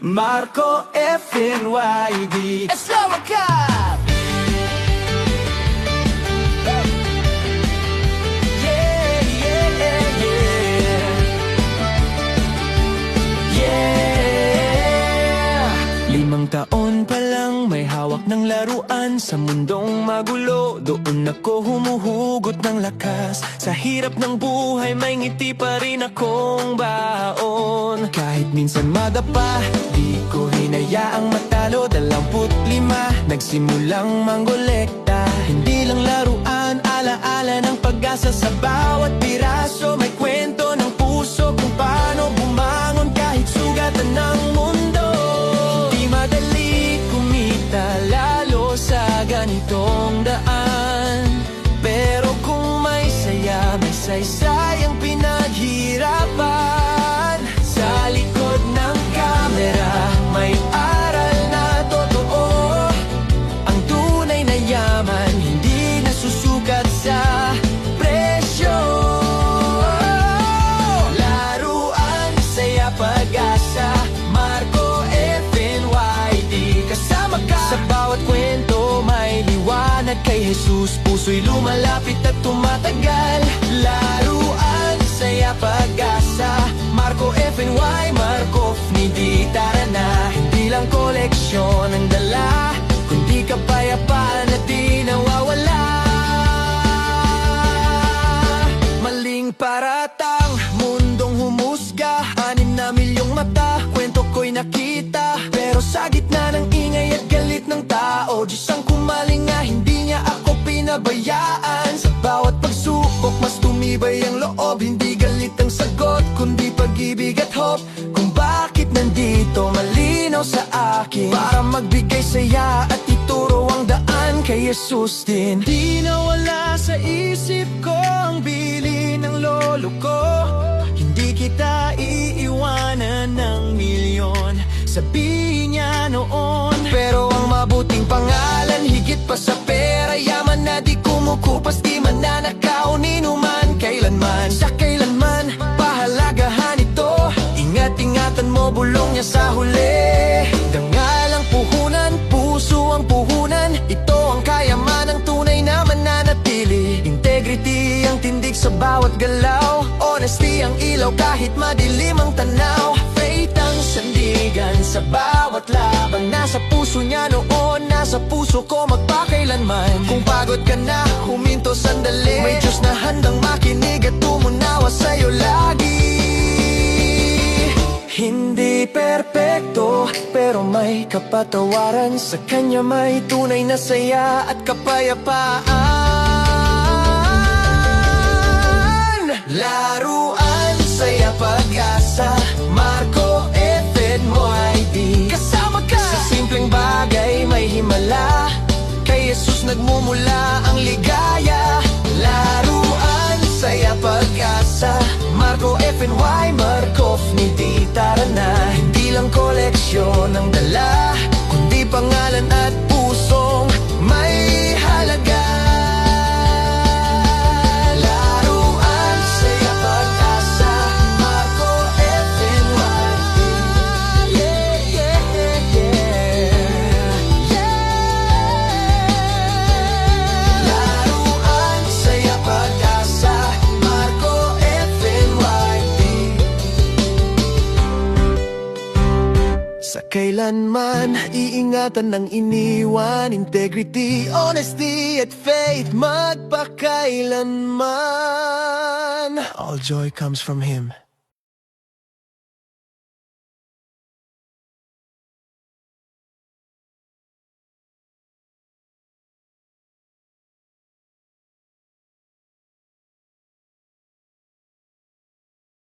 Marco FNYD. Slava Cup! Yeah, yeah, yeah. Yeah. 5 taon pa lang may hawak ng laruan. Sa mundong magulo, doon ako humuhugot ng lakas. Sa hirap ng buhay, may ngiti pa rin akong baon. Kahit minsan madapa, di ko hinayaang matalo. 25, nagsimulang manggolekta. Hindi lang laruan, alaala ng pag-asa. Sa bawat piraso, may kwento ng puso kung paano bumangon kahit sugatan ng mundo. Di madali kumita, lalo sa ganitong daan. Pero kung may saya, may saysay ang pinaghirapan. Sa likod ng kamera, may aral na totoo. Ang tunay na yaman, hindi nasusukat sa presyo. Laruan, saya, pag-asa, Marco FNYD. Kasama ka sa bawat kwento, may liwanag kay Jesus. Puso'y lumalapit at tumatagal. Laruan, saya, pag-asa, Marco FNY, Marco FNYD. Tara na, hindi lang koleksyon ang dala, kundi kapayapaan na di nawawala. Maling paratang, mundong humusga, 6 na milyong mata, kwento ko'y nakita. Pero sa gitna ng ingay at galit ng tao, Diyos ang kumalinga, hindi niya ako pinabayaan. Sa bawat pagsubok, mas tumibay ang loob. Hindi galit ang sagot, kundi pag-ibig at hope. Kung bakit nandito, malinaw sa akin, para magbigay saya at ituro ang daan kay Jesus din. Di nawala sa isip ko ang bili ng lolo ko. Hindi kita iiwanan ng milyon, sabihin niya noon. Pero ang mabuting pangalan, higit pa sa pera, yaman na di kumukupas, di mananakaw ni numan kailanman. Sa kailanman, pahalagahan ito. Ingat-ingatan mo, bulong niya sa huli. Dangalang puhunan, puso ang puhunan. Ito ang kayamanang tunay na mananatili. Integrity ang tindig sa bawat galaw. Honesty ang ilaw kahit madilim ang tanaw. Faith ang sandigan sa bawat laban. Nasa puso niya noon, nasa puso ko magpakailanman. Kung pagod ka na, huminto sandali. May Diyos na handang makinig at tumunawa sa'yo lagi. Hindi perpekto, pero may kapatawaran. Sa Kanya may tunay na saya at kapayapaan. Laruan, saya, pag-asa, Marco FNYD. Kasama ka sa simpleng bagay, may himala. Kay Jesus nagmumula ang ligaya. Laruan, saya, pag-asa, Marco FNY, Marco FNYD. Tara na, hindi lang koleksyon ang dala, kundi pangalan at pusong may halaga. Laruan, saya, pag-asa, Marco FNYD. Yeah, yeah, yeah, yeah. Laruan, saya, pag-asa, Marco FNYD. Sa kailanman, iingatan ng iniwan. Integrity, honesty at faith, magpakailanman. All joy comes from Him.